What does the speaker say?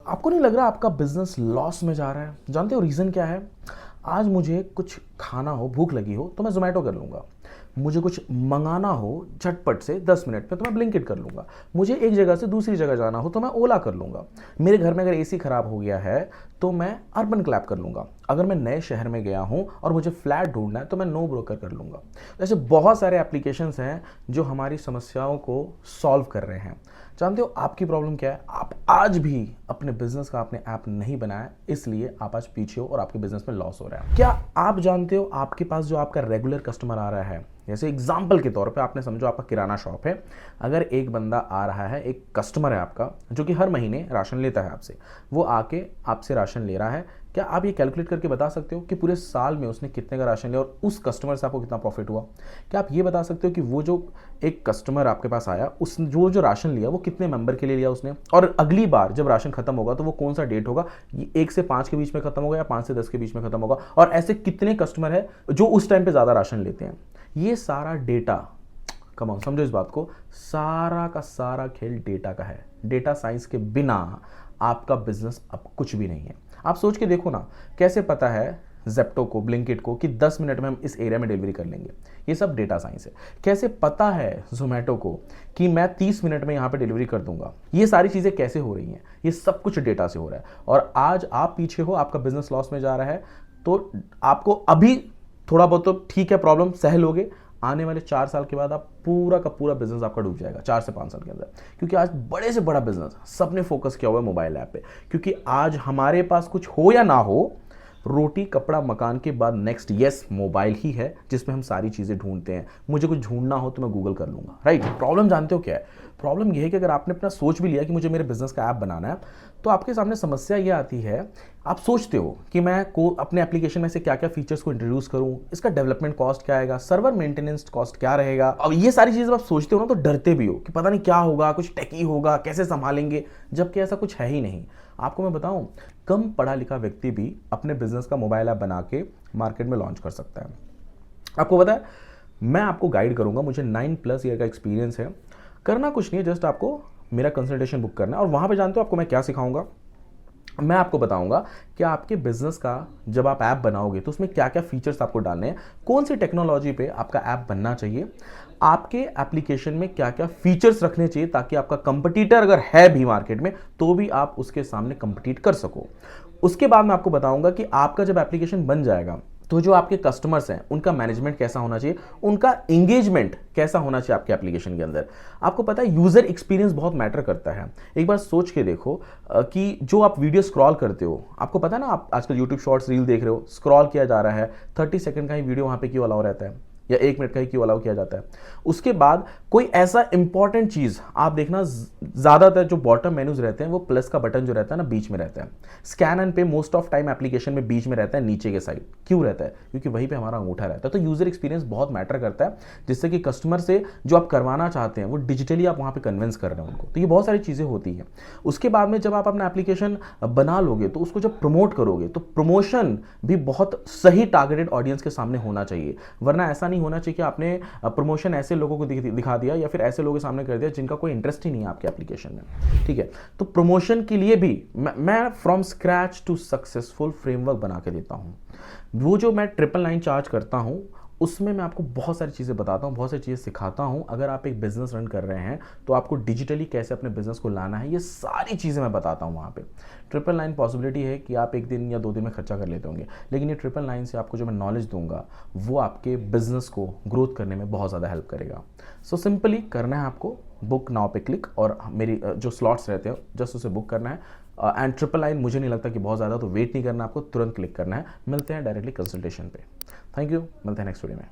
आपको नहीं लग रहा आपका बिजनेस लॉस में जा रहा है? जानते हो रीज़न क्या है? आज मुझे कुछ खाना हो, भूख लगी हो तो मैं ज़ोमैटो कर लूँगा। मुझे कुछ मंगाना हो झटपट से 10 मिनट में तो मैं ब्लिंकिट कर लूँगा। मुझे एक जगह से दूसरी जगह जाना हो तो मैं ओला कर लूँगा। मेरे घर में अगर एसी ख़राब हो गया है तो मैं अर्बन क्लैप कर लूँगा। अगर मैं नए शहर में गया हूँ और मुझे फ्लैट ढूंढना है तो मैं नो ब्रोकर कर लूँगा। ऐसे बहुत सारे एप्लीकेशंस हैं जो हमारी समस्याओं को सॉल्व कर रहे हैं। जानते हो आपकी प्रॉब्लम क्या है? आप आज भी अपने बिजनेस का आपने ऐप नहीं बनाया, इसलिए आप आज पीछे हो और आपके बिजनेस में लॉस हो रहा है। क्या आप जानते हो आपके पास जो आपका रेगुलर कस्टमर आ रहा है, जैसे एग्जाम्पल के तौर पे आपने समझो आपका किराना शॉप है, अगर एक बंदा आ रहा है, एक कस्टमर है आपका जो कि हर महीने राशन लेता है आपसे, वो आके आपसे राशन ले रहा है, क्या आप ये कैलकुलेट करके बता सकते हो कि पूरे साल में उसने कितने का राशन लिया और उस कस्टमर से आपको कितना प्रॉफिट हुआ? क्या आप ये बता सकते हो कि वो जो एक कस्टमर आपके पास आया, उस जो राशन लिया वो कितने मेंबर के लिए लिया उसने, और अगली बार जब राशन खत्म होगा तो वो कौन सा डेट होगा, ये 1 से 5 के बीच में खत्म होगा या 5 से 10 के बीच में खत्म होगा, और ऐसे कितने कस्टमर है जो उस टाइम पे ज़्यादा राशन लेते हैं? ये सारा डेटा, कम ऑन समझो इस बात को, सारा का सारा खेल डेटा का है। डेटा साइंस के बिना आपका बिजनेस अब कुछ भी नहीं है। आप सोच के देखो ना, कैसे पता है ज़ेप्टो को, ब्लिंकिट को कि 10 मिनट में हम इस एरिया में डिलीवरी कर लेंगे? ये सब डेटा साइंस है। कैसे पता है ज़ोमैटो को कि मैं 30 मिनट में यहाँ पे डिलीवरी कर दूंगा? ये सारी चीज़ें कैसे हो रही हैं? ये सब कुछ डेटा से हो रहा है। और आज आप पीछे हो, आपका बिजनेस लॉस में जा रहा है, तो आपको अभी थोड़ा बहुत तो ठीक है, प्रॉब्लम सह लोगे। आने वाले 4 साल के बाद आप पूरा का पूरा बिजनेस आपका डूब जाएगा 4 से 5 साल के अंदर। क्योंकि आज बड़े से बड़ा बिजनेस सबने फोकस किया हुआ है मोबाइल ऐप पे। क्योंकि आज हमारे पास कुछ हो या ना हो, रोटी कपड़ा मकान के बाद नेक्स्ट यस मोबाइल ही है, जिसमें हम सारी चीज़ें ढूंढते हैं। मुझे कुछ ढूंढना हो तो मैं गूगल कर लूँगा, राइट? प्रॉब्लम जानते हो क्या है? प्रॉब्लम यह है कि अगर आपने अपना सोच भी लिया कि मुझे मेरे बिजनेस का ऐप बनाना है, तो आपके सामने समस्या ये आती है, आप सोचते हो कि मैं अपने एप्लीकेशन में से क्या क्या फीचर्स को इंट्रोड्यूस करूं, इसका डेवलपमेंट कॉस्ट क्या आएगा, सर्वर मेंटेनेंस कॉस्ट क्या रहेगा। अब ये सारी चीज़ें आप सोचते हो ना, तो डरते भी हो कि पता नहीं क्या होगा, कुछ टेकी होगा, कैसे संभालेंगे, जबकि ऐसा कुछ है ही नहीं। आपको मैं बताऊं, कम पढ़ा लिखा व्यक्ति भी अपने बिजनेस का मोबाइल ऐप बना के मार्केट में लॉन्च कर सकता है। आपको पता है, मैं आपको गाइड करूंगा, मुझे 9+ ईयर का एक्सपीरियंस है। करना कुछ नहीं है, जस्ट आपको मेरा कंसल्टेशन बुक करना है, और वहां पे जानते हो आपको मैं क्या सिखाऊंगा? मैं आपको बताऊंगा कि आपके बिजनेस का जब आप ऐप बनाओगे तो उसमें क्या क्या फीचर्स आपको डालने हैं, कौन सी टेक्नोलॉजी पे आपका ऐप बनना चाहिए, आपके एप्लीकेशन में क्या क्या फीचर्स रखने चाहिए, ताकि आपका कंपटीटर अगर है भी मार्केट में तो भी आप उसके सामने कंपीट कर सको। उसके बाद मैं आपको बताऊंगा कि आपका जब एप्लीकेशन बन जाएगा तो जो आपके कस्टमर्स हैं उनका मैनेजमेंट कैसा होना चाहिए, उनका एंगेजमेंट कैसा होना चाहिए आपके एप्लीकेशन के अंदर। आपको पता है यूजर एक्सपीरियंस बहुत मैटर करता है। एक बार सोच के देखो कि जो आप वीडियो स्क्रॉल करते हो, आपको पता है ना, आप आजकल यूट्यूब शॉर्ट्स रील देख रहे हो, स्क्रॉल किया जा रहा है, 30 सेकंड का ही वीडियो वहां पे क्यों अलाउ रहता है, या 1 मिनट का ही क्यों अलाउ किया जाता है? उसके बाद कोई ऐसा इंपॉर्टेंट चीज आप देखना, ज्यादातर जो बॉटम मेन्यूज रहते हैं वो प्लस का बटन जो रहता है ना बीच में रहता है। स्कैन एंड पे मोस्ट ऑफ टाइम एप्लीकेशन में बीच में रहता है, नीचे के साइड क्यों रहता है? क्योंकि वहीं पे हमारा अंगूठा रहता है। तो यूजर एक्सपीरियंस बहुत मैटर करता है, जिससे कि कस्टमर से जो आप करवाना चाहते हैं वो डिजिटली आप वहां पे कन्विंस कर रहे हैं उनको। तो ये बहुत सारी चीजें होती हैं। उसके बाद में जब आप अपना एप्लीकेशन बना लोगे तो उसको जब प्रमोट करोगे तो प्रमोशन भी बहुत सही टारगेटेड ऑडियंस के सामने होना चाहिए। वरना ऐसा नहीं होना चाहिए कि आपने प्रमोशन ऐसे लोगों को दिखा दिया या फिर ऐसे लोगों के सामने कर दिया जिनका कोई इंटरेस्ट ही नहीं है आपके एप्लीकेशन में, ठीक है? तो प्रमोशन के लिए भी मैं from scratch to successful framework बना के देता हूं। वो जो मैं 999 चार्ज करता हूं, उसमें मैं आपको बहुत सारी चीज़ें बताता हूँ, बहुत सारी चीज़ें सिखाता हूँ। अगर आप एक बिजनेस रन कर रहे हैं तो आपको डिजिटली कैसे अपने बिजनेस को लाना है, ये सारी चीज़ें मैं बताता हूँ वहाँ पे। 999 पॉसिबिलिटी है कि आप 1 दिन या 2 दिन में खर्चा कर लेते होंगे, लेकिन ये 999 से आपको जो मैं नॉलेज दूंगा वो आपके बिजनेस को ग्रोथ करने में बहुत ज़्यादा हेल्प करेगा। सो सिंपली करना है आपको, बुक नाउ पे क्लिक, और मेरी जो स्लॉट्स रहते हैं जस्ट उसे बुक करना है। एंड 999 मुझे नहीं लगता कि बहुत ज़्यादा, तो वेट नहीं करना, आपको तुरंत क्लिक करना है। मिलते हैं डायरेक्टली कंसल्टेशन पे। थैंक यू, मिलते हैं नेक्स्ट वीडियो में।